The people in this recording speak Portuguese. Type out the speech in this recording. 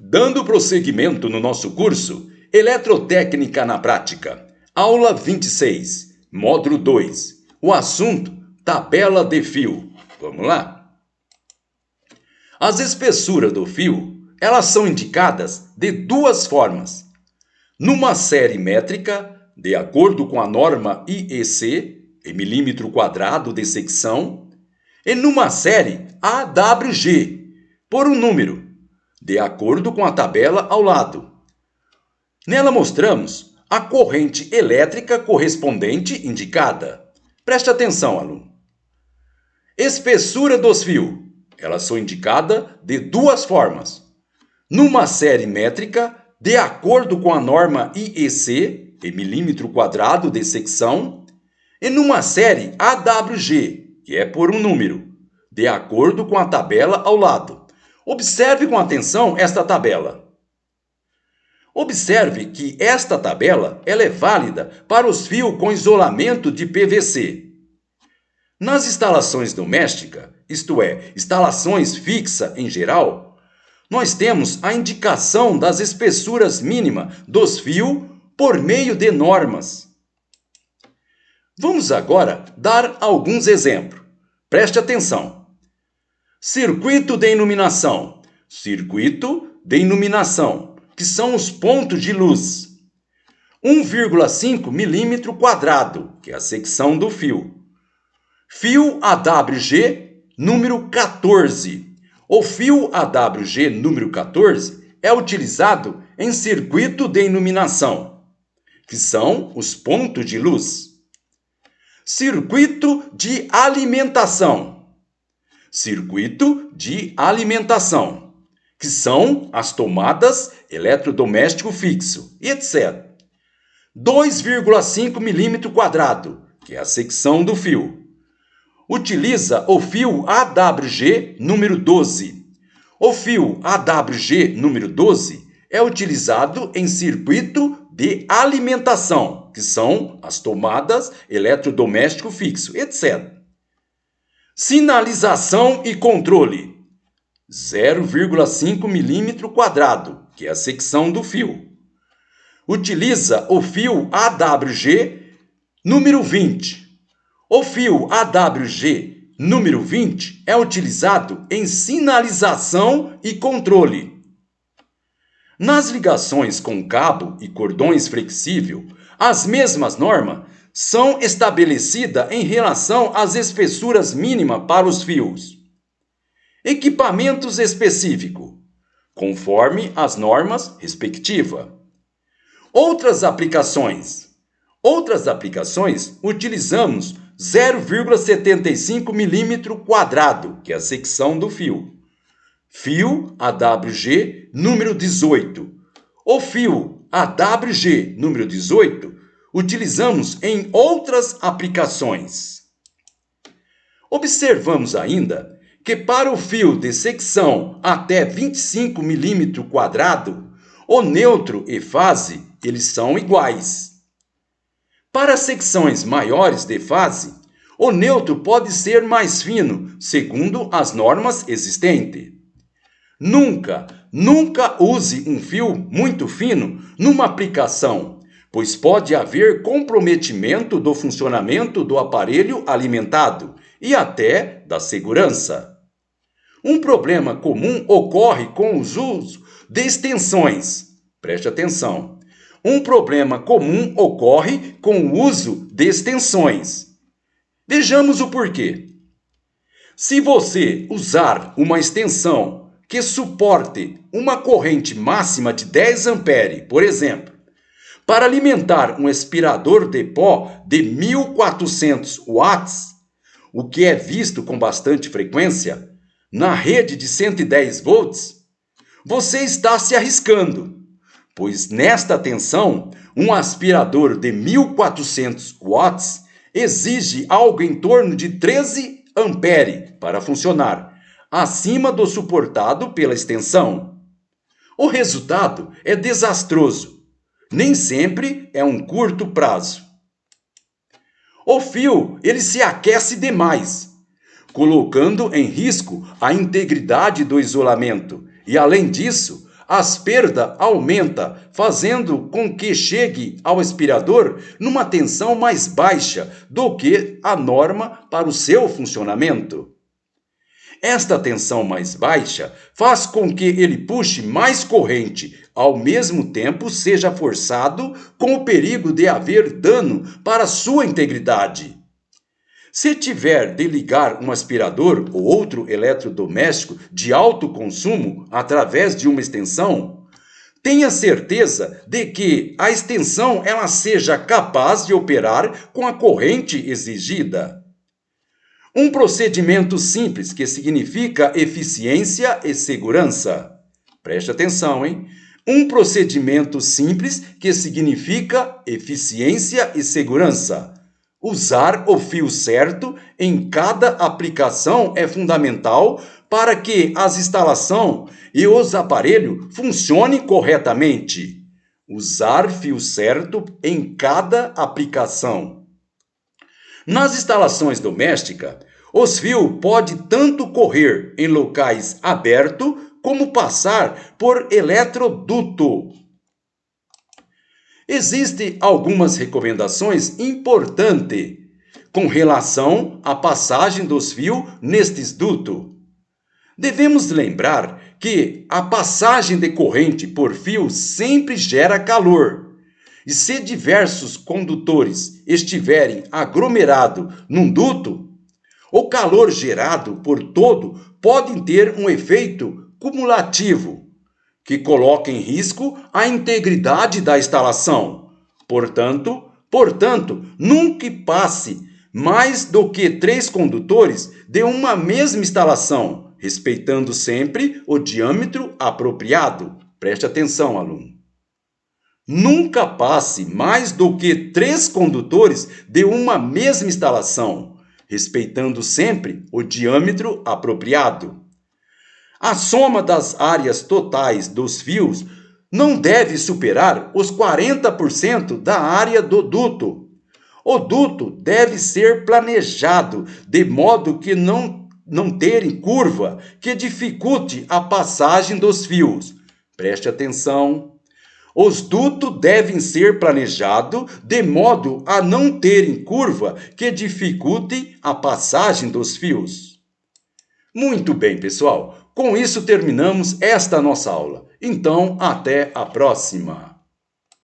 Dando prosseguimento no nosso curso Eletrotécnica na Prática, aula 26, módulo 2, o assunto tabela de fio. Vamos lá? As espessuras do fio, elas são indicadas de duas formas. Numa série métrica, de acordo com a norma IEC, em milímetro quadrado de secção, e numa série AWG, por um número, de acordo com a tabela ao lado. Nela mostramos a corrente elétrica correspondente indicada. Preste atenção, aluno. Espessura dos fios. Elas são indicadas de duas formas. Numa série métrica, de acordo com a norma IEC, em milímetro quadrado de secção, e numa série AWG, que é por um número, de acordo com a tabela ao lado. Observe com atenção esta tabela. Observe que esta tabela ela é válida para os fios com isolamento de PVC. Nas instalações domésticas, isto é, instalações fixas em geral, nós temos a indicação das espessuras mínimas dos fios por meio de normas. Vamos agora dar alguns exemplos. Preste atenção. Circuito de iluminação. Circuito de iluminação, que são os pontos de luz. 1,5 milímetro quadrado, que é a secção do fio. Fio AWG número 14. O fio AWG número 14 é utilizado em circuito de iluminação, que são os pontos de luz. Circuito de alimentação. Circuito de alimentação, que são as tomadas eletrodoméstico fixo, e etc. 2,5 milímetro quadrado, que é a secção do fio. Utiliza o fio AWG número 12. O fio AWG número 12 é utilizado em circuito de alimentação, que são as tomadas eletrodoméstico fixo, etc. Sinalização e controle. 0,5 milímetro quadrado, que é a secção do fio. Utiliza o fio AWG número 20. O fio AWG número 20 é utilizado em sinalização e controle. Nas ligações com cabo e cordões flexíveis, as mesmas normas são estabelecidas em relação às espessuras mínimas para os fios. Equipamentos específicos, conforme as normas respectivas. Outras aplicações. Outras aplicações utilizamos 0,75 milímetro quadrado, que é a secção do fio. Fio AWG número 18. O fio AWG número 18 utilizamos em outras aplicações. Observamos ainda que para o fio de secção até 25 milímetro quadrado, o neutro e fase eles são iguais. Para secções maiores de fase, o neutro pode ser mais fino, segundo as normas existentes. Nunca use um fio muito fino numa aplicação, pois pode haver comprometimento do funcionamento do aparelho alimentado e até da segurança. Um problema comum ocorre com os usos de extensões. Preste atenção. Um problema comum ocorre com o uso de extensões. Vejamos o porquê. Se você usar uma extensão que suporte uma corrente máxima de 10 amperes, por exemplo, para alimentar um aspirador de pó de 1.400 watts, o que é visto com bastante frequência, na rede de 110 volts, você está se arriscando, pois nesta tensão, um aspirador de 1.400 watts exige algo em torno de 13 amperes para funcionar, acima do suportado pela extensão. O resultado é desastroso. Nem sempre é um curto prazo. O fio ele se aquece demais, colocando em risco a integridade do isolamento e, além disso, a perda aumenta, fazendo com que chegue ao aspirador numa tensão mais baixa do que a norma para o seu funcionamento. Esta tensão mais baixa faz com que ele puxe mais corrente, ao mesmo tempo seja forçado com o perigo de haver dano para sua integridade. Se tiver de ligar um aspirador ou outro eletrodoméstico de alto consumo através de uma extensão, tenha certeza de que a extensão ela seja capaz de operar com a corrente exigida. Um procedimento simples que significa eficiência e segurança. Preste atenção, hein? Um procedimento simples que significa eficiência e segurança. Usar o fio certo em cada aplicação é fundamental para que a instalação e os aparelhos funcionem corretamente. Usar fio certo em cada aplicação. Nas instalações domésticas, os fios podem tanto correr em locais abertos como passar por eletroduto. Existem algumas recomendações importantes com relação à passagem dos fios nestes dutos. Devemos lembrar que a passagem de corrente por fio sempre gera calor. E se diversos condutores estiverem aglomerados num duto, o calor gerado por todo pode ter um efeito cumulativo, que coloca em risco a integridade da instalação. Portanto, nunca passe mais do que 3 condutores de uma mesma instalação, respeitando sempre o diâmetro apropriado. Preste atenção, aluno. Nunca passe mais do que 3 condutores de uma mesma instalação, respeitando sempre o diâmetro apropriado. A soma das áreas totais dos fios não deve superar os 40% da área do duto. O duto deve ser planejado de modo que não terem curva que dificulte a passagem dos fios. Preste atenção. Os dutos devem ser planejados de modo a não terem curva que dificulte a passagem dos fios. Muito bem, pessoal. Com isso terminamos esta nossa aula. Então, até a próxima.